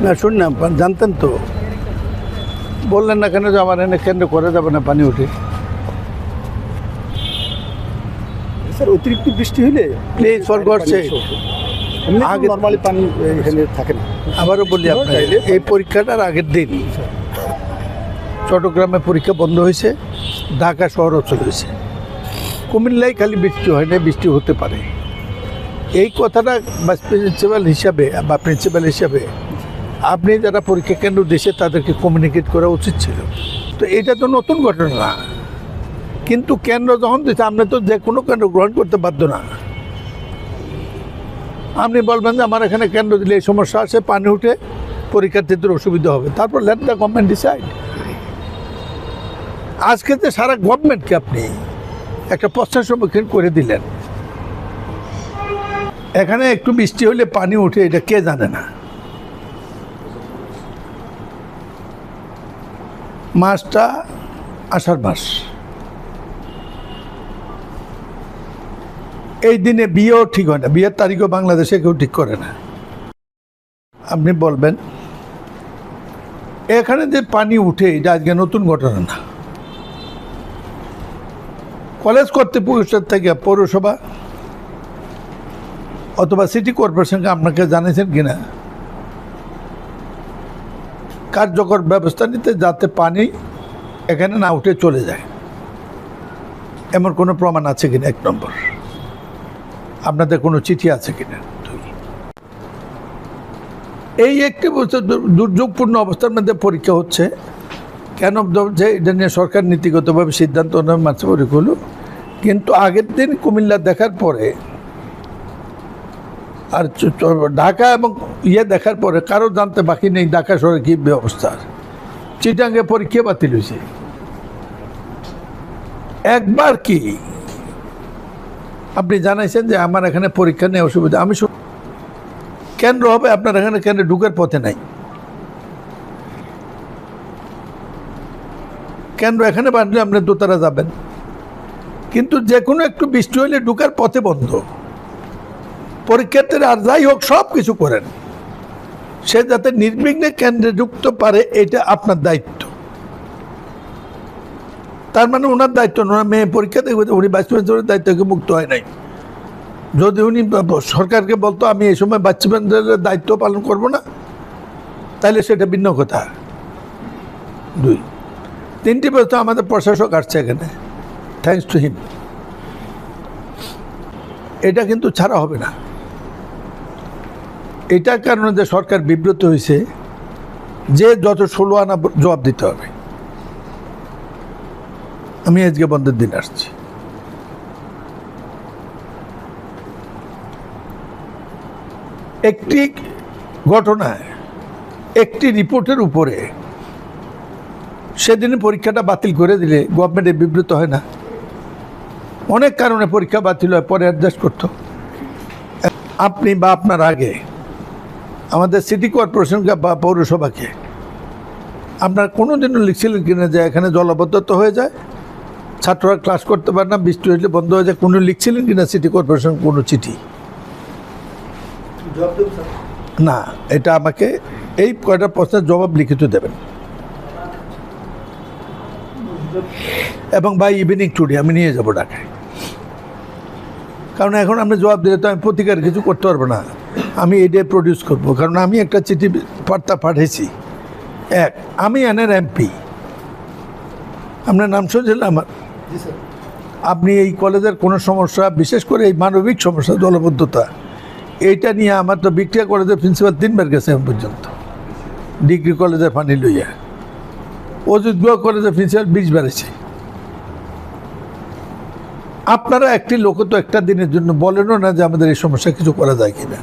না শুনলাম জানতেন তো, বললেন না কেন যে আমার এনে কেন্দ্র করে যাবে না পানি উঠে? স্যার অতিরিক্ত বৃষ্টি হলে প্লিজ ফর গড সেক, আগে নর্মালি পানি এখানে থাকে না। আবারও বলি আপনাকে, এই পরীক্ষাটার আগের দিন চট্টগ্রামে পরীক্ষা বন্ধ হয়েছে, ঢাকা শহরও চলে হয়েছে। কুমিল্লায় খালি বৃষ্টি হয় না, বৃষ্টি হতে পারে। এই কথাটা প্রিন্সিপাল হিসাবে আপনি যারা পরীক্ষা কেন্দ্র দিয়েছে তাদেরকে কমিউনিকেট করা উচিত ছিল। তো এটা তো নতুন ঘটনা না, কিন্তু কেন্দ্র যখন দিচ্ছে আপনি তো যে কোনো কেন্দ্র গ্রহণ করতে বাধ্য না। আপনি বলবেন যে আমার এখানে কেন্দ্র দিলে এই সমস্যা আছে, পানি উঠে পরীক্ষার্থীদের অসুবিধা হবে, তারপর লেট দ্য গভর্নমেন্ট ডিসাইড। আজকে যে সারা গভর্নমেন্টকে আপনি একটা প্রশ্নের সম্মুখীন করে দিলেন, এখানে একটু বৃষ্টি হলে পানি উঠে, এটা কে জানে না? মাসটা আষাঢ় মাস, এই দিনে বিয়েও ঠিক হয় না, বিয়ের তারিখও বাংলাদেশে কেউ ঠিক করে না। আপনি বলবেন এখানে যে পানি উঠে, এটা আজকে নতুন ঘটনা না। কলেজ কর্তৃপক্ষের থেকে পৌরসভা অথবা সিটি কর্পোরেশনকে আপনাকে জানিয়েছেন কিনা কার্যকর ব্যবস্থা নিতে, যাতে পানি এখানে না উঠে চলে যায়? এমন কোনো প্রমাণ আছে কিনা? এক নম্বর, আপনাদের কোনো চিঠি আছে কিনা? এই একটি বছর দুর্যোগপূর্ণ অবস্থার মধ্যে পরীক্ষা হচ্ছে কেন? যে এটা নিয়ে সরকার নীতিগতভাবে সিদ্ধান্ত নেওয়া মাত্র পরীক্ষা হলো, কিন্তু আগের দিন কুমিল্লা দেখার পরে আর ঢাকা এবং দেখার পরে কারো জানতে বাকি নেই ঢাকা শহরে কী অবস্থা। চিটাঙ্গে পরীক্ষা বাতিল হয়েছে একবার। কি আপনি জানাইছেন যে আমার এখানে পরীক্ষা নেই, অসুবিধা? আমি কেন্দ্র হবে আপনার এখানে, কেন্দ্রে ঢুকার পথে নাই। কেন্দ্র এখানে বাঁধলে আপনি দোতারা যাবেন, কিন্তু যে কোনো একটু বৃষ্টি হলে ঢুকার পথে বন্ধ। পরীক্ষার্থীরা আর যাই হোক সব কিছু করেন, সে যাতে নির্বিঘ্নে কেন্দ্রে ঢুকতে পারে, এটা আপনার দায়িত্ব। তার মানে ওনার দায়িত্ব, ওনার মেয়ে পরীক্ষা দেখবে, উনি ভাইস প্রিন্সিপালের দায়িত্ব থেকে মুক্ত হয় নাই। যদি উনি সরকারকে বলতো আমি এই সময় ভাইস প্রিন্সিপালের দায়িত্ব পালন করব না, তাহলে সেটা ভিন্ন কথা। দুই, তিনটি বছর আমাদের প্রশাসক আসছে এখানে, থ্যাঙ্কস টু হিম। এটা কিন্তু ছাড়া হবে না। এটার কারণে যে সরকার বিব্রত হয়েছে, যে যত 16 আনা জবাব দিতে হবে। আমি আজকে বন্ধের দিন আসছি, একটি ঘটনায় একটি রিপোর্টের উপরে সেদিন পরীক্ষাটা বাতিল করে দিলে গভর্নমেন্টে বিব্রত হয় না? অনেক কারণে পরীক্ষা বাতিল হয়, পরে অ্যাডজাস্ট করতো। আপনি বা আপনার আগে আমাদের সিটি কর্পোরেশনকে বা পৌরসভাকে আপনার কোনো দিনও লিখছিলেন কিনা যে এখানে জলাবদ্ধতা হয়ে যায়, ছাত্ররা ক্লাস করতে পারে না, বৃষ্টি হলে বন্ধ হয়ে যায়? কোনো লিখছিলেন কিনা সিটি কর্পোরেশন কোনো চিঠি? না, এটা আমাকে এই কয়টা প্রশ্নের জবাব লিখিত দেবেন, এবং বাই ইভিনিং টুডে আমি নিয়ে যাব ঢাকায়। কারণ এখন আপনি জবাব দিলে তো আমি প্রতিকার কিছু করতে পারবো না, আমি এটাই প্রডিউস করব। কারণ আমি একটা চিঠি বার্তা পাঠিয়েছি। এক, আমি এনএর এমপি, আপনার নাম শুনছিলেন আমার। আপনি এই কলেজের কোনো সমস্যা, বিশেষ করে এই মানবিক সমস্যা, জলবদ্ধতা, এইটা নিয়ে আমার তো ভিক্টোরিয়া কলেজের প্রিন্সিপাল 3 বার গেছে এখন পর্যন্ত, ডিগ্রি কলেজের পানি লইয়া। অজিত গুহা কলেজের প্রিন্সিপাল 20 বারেছে। আপনারা একটি লোক তো একটা দিনের জন্য বলেনও না যে আমাদের এই সমস্যা কিছু করা যায় কিনা।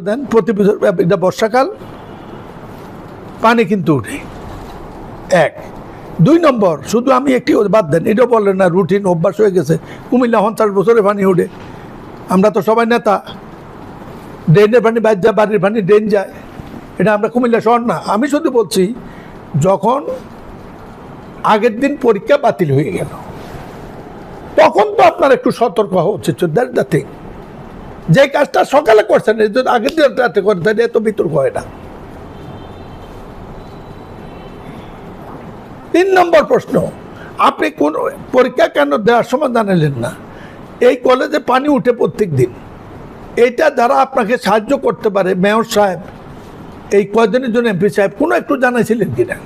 দেন প্রতি বছর, এটা বর্ষাকাল, পানি কিন্তু উঠে। এক, 2 নম্বর, শুধু আমি একটি বাদ দেন, এটাও বললেন না, রুটিন অভ্যাস হয়ে গেছে। কুমিল্লা 50 বছরে পানি উঠে, আমরা তো সবাই নেতা। ড্রেনের পানি বাইর যায়, বাড়ির পানি ড্রেন যায়, এটা আমরা কুমিল্লা শহর না। আমি শুধু বলছি, যখন আগের দিন পরীক্ষা বাতিল হয়ে গেল, তখন তো আপনার একটু সতর্ক হওয়া উচিত। That's the thing. যে কাজটা সকালে করছেন এই যদি আগের দিন রাতে করেন তাহলে এত বিতর্ক হয় না। 3 নম্বর প্রশ্ন, আপনি কোন পরীক্ষা কেন দেওয়ার সময় জানালেন না? এই কলেজে পানি উঠে প্রত্যেক দিন, এটা যারা আপনাকে সাহায্য করতে পারে, মেয়র সাহেব, এই কয়দিনের জন্য এমপি সাহেব, কোনো একটু জানাইছিলেন কিনা?